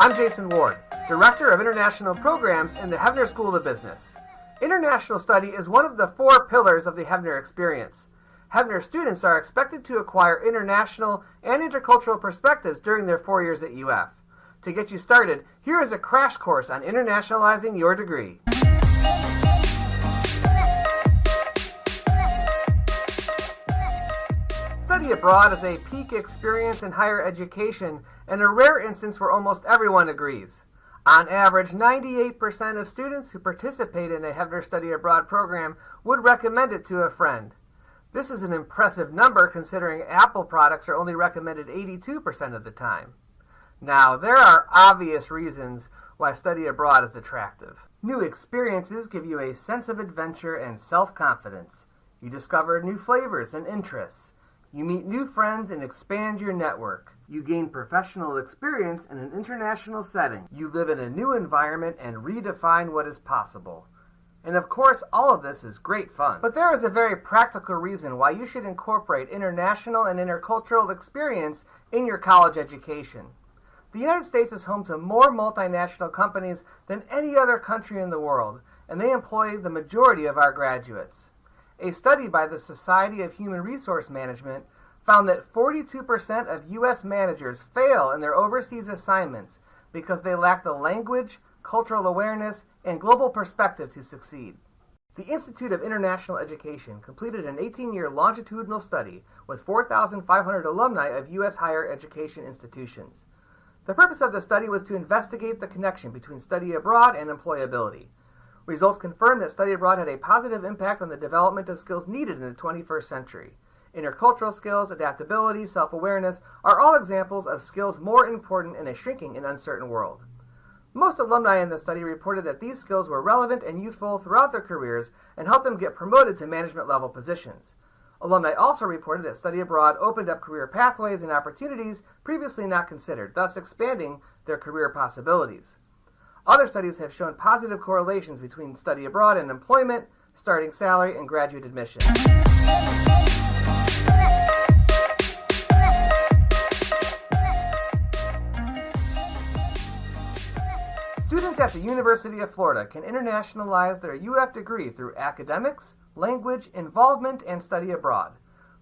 I'm Jason Ward, Director of International Programs in the Hevner School of Business. International study is one of the 4 pillars of the Hevner experience. Hevner students are expected to acquire international and intercultural perspectives during their 4 years at UF. To get you started, here is a crash course on internationalizing your degree. Study abroad is a peak experience in higher education and a rare instance where almost everyone agrees. On average, 98% of students who participate in a Hevner Study Abroad program would recommend it to a friend. This is an impressive number considering Apple products are only recommended 82% of the time. Now, there are obvious reasons why study abroad is attractive. New experiences give you a sense of adventure and self-confidence. You discover new flavors and interests. You meet new friends and expand your network. You gain professional experience in an international setting. You live in a new environment and redefine what is possible. And of course, all of this is great fun. But there is a very practical reason why you should incorporate international and intercultural experience in your college education. The United States is home to more multinational companies than any other country in the world, and they employ the majority of our graduates. A study by the Society of Human Resource Management found that 42% of U.S. managers fail in their overseas assignments because they lack the language, cultural awareness, and global perspective to succeed. The Institute of International Education completed an 18-year longitudinal study with 4,500 alumni of U.S. higher education institutions. The purpose of the study was to investigate the connection between study abroad and employability. Results confirmed that study abroad had a positive impact on the development of skills needed in the 21st century. Intercultural skills, adaptability, self-awareness are all examples of skills more important in a shrinking and uncertain world. Most alumni in the study reported that these skills were relevant and useful throughout their careers and helped them get promoted to management-level positions. Alumni also reported that study abroad opened up career pathways and opportunities previously not considered, thus expanding their career possibilities. Other studies have shown positive correlations between study abroad and employment, starting salary, and graduate admission. Students at the University of Florida can internationalize their UF degree through academics, language, involvement, and study abroad.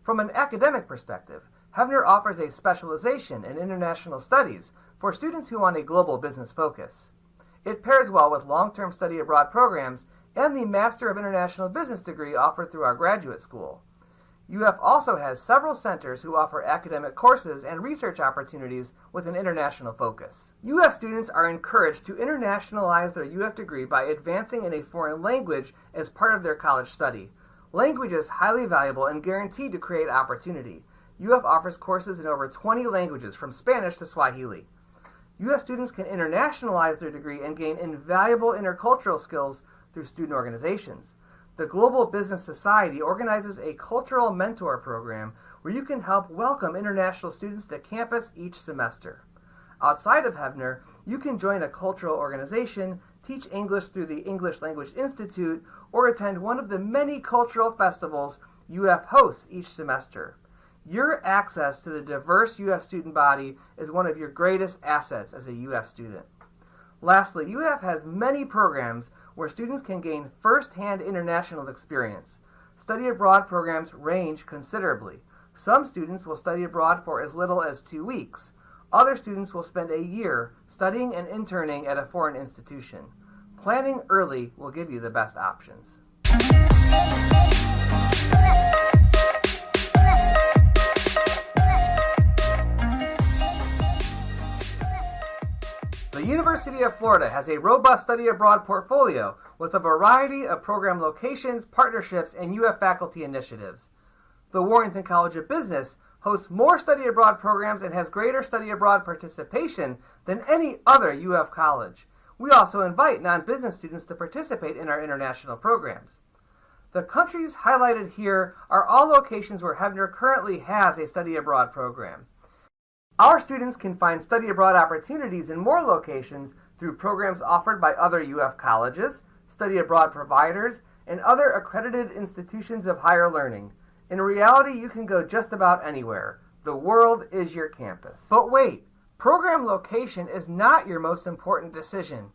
From an academic perspective, Hevner offers a specialization in international studies for students who want a global business focus. It pairs well with long-term study abroad programs and the Master of International Business degree offered through our graduate school. UF also has several centers who offer academic courses and research opportunities with an international focus. UF students are encouraged to internationalize their UF degree by advancing in a foreign language as part of their college study. Language is highly valuable and guaranteed to create opportunity. UF offers courses in over 20 languages, from Spanish to Swahili. UF students can internationalize their degree and gain invaluable intercultural skills through student organizations. The Global Business Society organizes a cultural mentor program where you can help welcome international students to campus each semester. Outside of Hevner, you can join a cultural organization, teach English through the English Language Institute, or attend one of the many cultural festivals UF hosts each semester. Your access to the diverse UF student body is one of your greatest assets as a UF student. Lastly, UF has many programs where students can gain first-hand international experience. Study abroad programs range considerably. Some students will study abroad for as little as 2 weeks. Other students will spend a year studying and interning at a foreign institution. Planning early will give you the best options. The University of Florida has a robust study abroad portfolio with a variety of program locations, partnerships, and UF faculty initiatives. The Warrington College of Business hosts more study abroad programs and has greater study abroad participation than any other UF college. We also invite non-business students to participate in our international programs. The countries highlighted here are all locations where Hevner currently has a study abroad program. Our students can find study abroad opportunities in more locations through programs offered by other UF colleges, study abroad providers, and other accredited institutions of higher learning. In reality, you can go just about anywhere. The world is your campus. But wait, Program location is not your most important decision.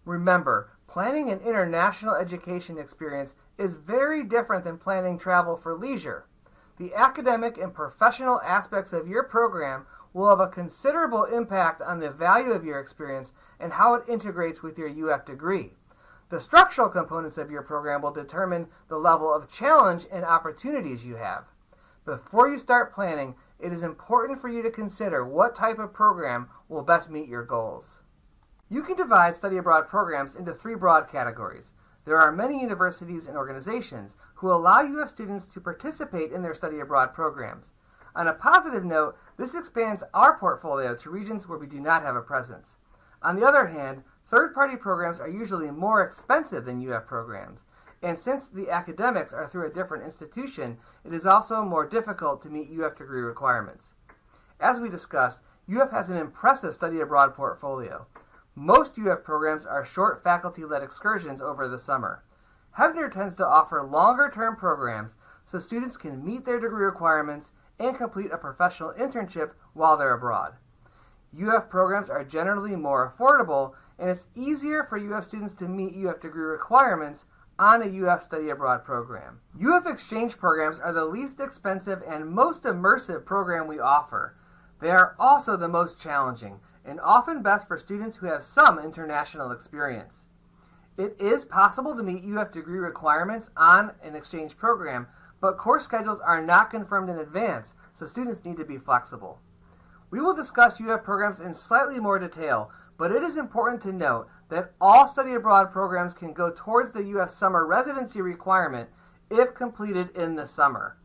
Remember, planning an international education experience is very different than planning travel for leisure. The academic and professional aspects of your program will have a considerable impact on the value of your experience and how it integrates with your UF degree. The structural components of your program will determine the level of challenge and opportunities you have. Before you start planning, it is important for you to consider what type of program will best meet your goals. You can divide study abroad programs into three broad categories. There are many universities and organizations who allow UF students to participate in their study abroad programs. On a positive note, this expands our portfolio to regions where we do not have a presence. On the other hand, third-party programs are usually more expensive than UF programs, and since the academics are through a different institution, it is also more difficult to meet UF degree requirements. As we discussed, UF has an impressive study abroad portfolio. Most UF programs are short faculty-led excursions over the summer. Hebner tends to offer longer-term programs so students can meet their degree requirements and complete a professional internship while they're abroad. UF programs are generally more affordable, and it's easier for UF students to meet UF degree requirements on a UF study abroad program. UF exchange programs are the least expensive and most immersive program we offer. They are also the most challenging, and often best for students who have some international experience. It is possible to meet UF degree requirements on an exchange program, but course schedules are not confirmed in advance, so students need to be flexible. We will discuss UF programs in slightly more detail, but it is important to note that all study abroad programs can go towards the UF summer residency requirement if completed in the summer.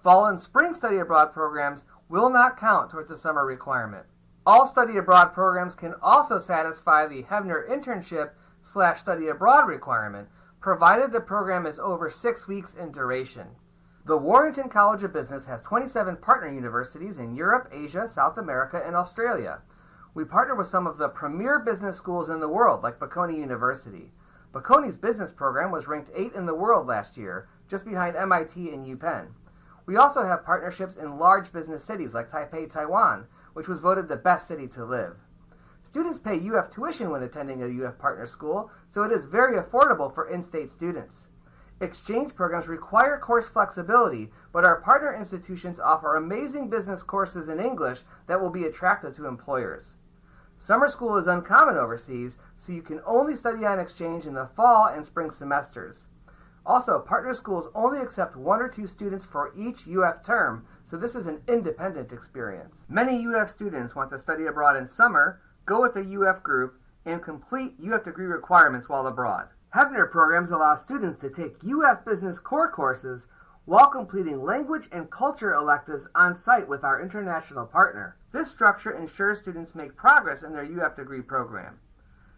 Fall and spring study abroad programs will not count towards the summer requirement. All study abroad programs can also satisfy the Hebner internship/study abroad requirement, provided the program is over 6 weeks in duration. The Warrington College of Business has 27 partner universities in Europe, Asia, South America, and Australia. We partner with some of the premier business schools in the world, like Bocconi University. Bocconi's business program was ranked 8th in the world last year, just behind MIT and UPenn. We also have partnerships in large business cities like Taipei, Taiwan, which was voted the best city to live. Students pay UF tuition when attending a UF partner school, so it is very affordable for in-state students. Exchange programs require course flexibility, but our partner institutions offer amazing business courses in English that will be attractive to employers. Summer school is uncommon overseas, so you can only study on exchange in the fall and spring semesters. Also, partner schools only accept 1 or 2 students for each UF term, so this is an independent experience. Many UF students want to study abroad in summer, go with a UF group, and complete UF degree requirements while abroad. Hebner programs allow students to take UF business core courses while completing language and culture electives on site with our international partner. This structure ensures students make progress in their UF degree program.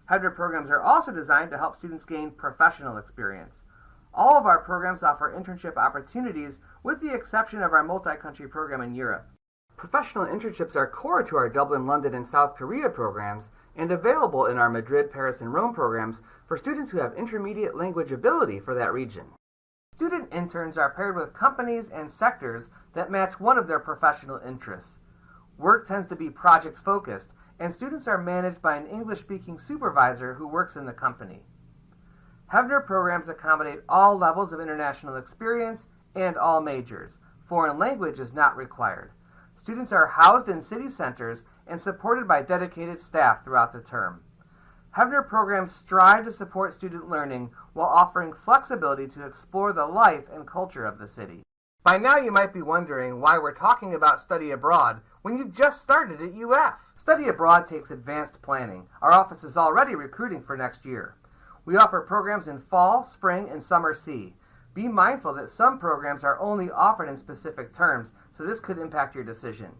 Hebner programs are also designed to help students gain professional experience. All of our programs offer internship opportunities with the exception of our multi-country program in Europe. Professional internships are core to our Dublin, London, and South Korea programs and available in our Madrid, Paris, and Rome programs for students who have intermediate language ability for that region. Student interns are paired with companies and sectors that match one of their professional interests. Work tends to be project-focused, and students are managed by an English-speaking supervisor who works in the company. Hebner programs accommodate all levels of international experience and all majors. Foreign language is not required. Students are housed in city centers and supported by dedicated staff throughout the term. Hebner programs strive to support student learning while offering flexibility to explore the life and culture of the city. By now you might be wondering why we're talking about study abroad when you've just started at UF. Study abroad takes advanced planning. Our office is already recruiting for next year. We offer programs in fall, spring, and summer C. Be mindful that some programs are only offered in specific terms, so this could impact your decision.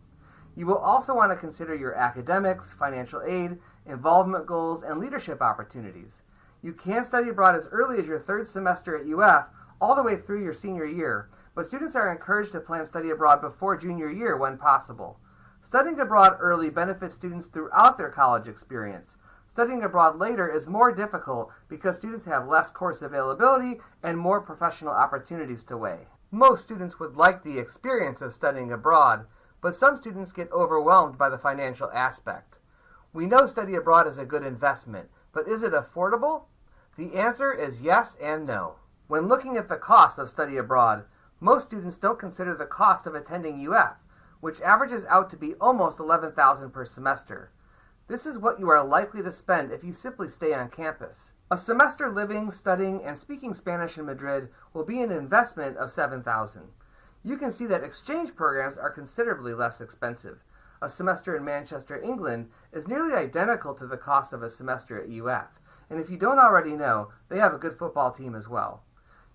You will also want to consider your academics, financial aid, involvement goals, and leadership opportunities. You can study abroad as early as your 3rd semester at UF, all the way through your senior year, but students are encouraged to plan study abroad before junior year when possible. Studying abroad early benefits students throughout their college experience. Studying abroad later is more difficult because students have less course availability and more professional opportunities to weigh. Most students would like the experience of studying abroad, but some students get overwhelmed by the financial aspect. We know study abroad is a good investment, but is it affordable? The answer is yes and no. When looking at the cost of study abroad, most students don't consider the cost of attending UF, which averages out to be almost $11,000 per semester. This is what you are likely to spend if you simply stay on campus. A semester living, studying, and speaking Spanish in Madrid will be an investment of $7,000. You can see that exchange programs are considerably less expensive. A semester in Manchester, England is nearly identical to the cost of a semester at UF, and if you don't already know, they have a good football team as well.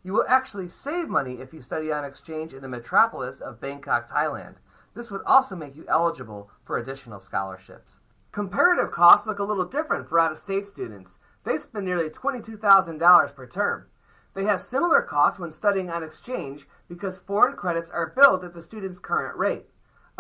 You will actually save money if you study on exchange in the metropolis of Bangkok, Thailand. This would also make you eligible for additional scholarships. Comparative costs look a little different for out-of-state students. They spend nearly $22,000 per term. They have similar costs when studying on exchange because foreign credits are billed at the student's current rate.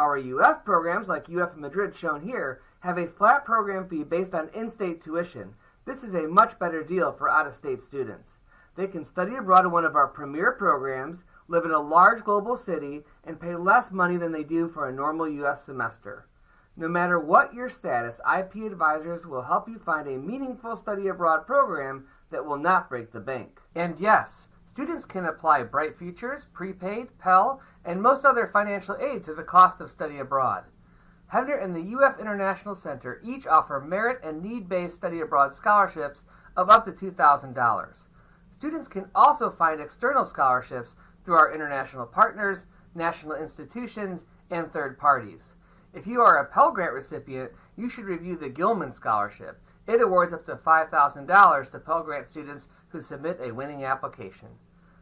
Our UF programs, like UF Madrid shown here, have a flat program fee based on in-state tuition. This is a much better deal for out-of-state students. They can study abroad in one of our premier programs, live in a large global city, and pay less money than they do for a normal UF semester. No matter what your status, IP Advisors will help you find a meaningful study abroad program that will not break the bank. And yes, students can apply Bright Futures, Prepaid, Pell, and most other financial aid to the cost of study abroad. Hefner and the UF International Center each offer merit and need-based study abroad scholarships of up to $2,000. Students can also find external scholarships through our international partners, national institutions, and third parties. If you are a Pell Grant recipient, you should review the Gilman Scholarship. It awards up to $5,000 to Pell Grant students who submit a winning application.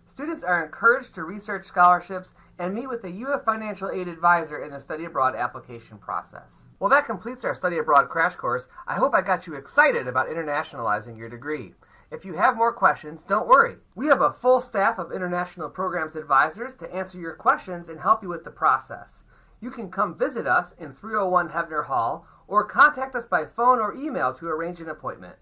Students are encouraged to research scholarships and meet with a UF Financial Aid Advisor in the study abroad application process. Well, that completes our study abroad crash course. I hope I got you excited about internationalizing your degree. If you have more questions, don't worry. We have a full staff of international programs advisors to answer your questions and help you with the process. You can come visit us in 301 Hefner Hall or contact us by phone or email to arrange an appointment.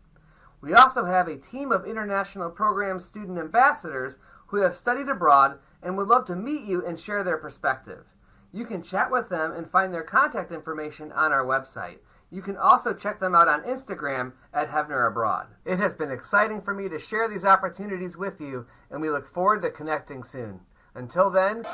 We also have a team of international program student ambassadors who have studied abroad and would love to meet you and share their perspective. You can chat with them and find their contact information on our website. You can also check them out on Instagram at Hefner Abroad. It has been exciting for me to share these opportunities with you, and we look forward to connecting soon. Until then,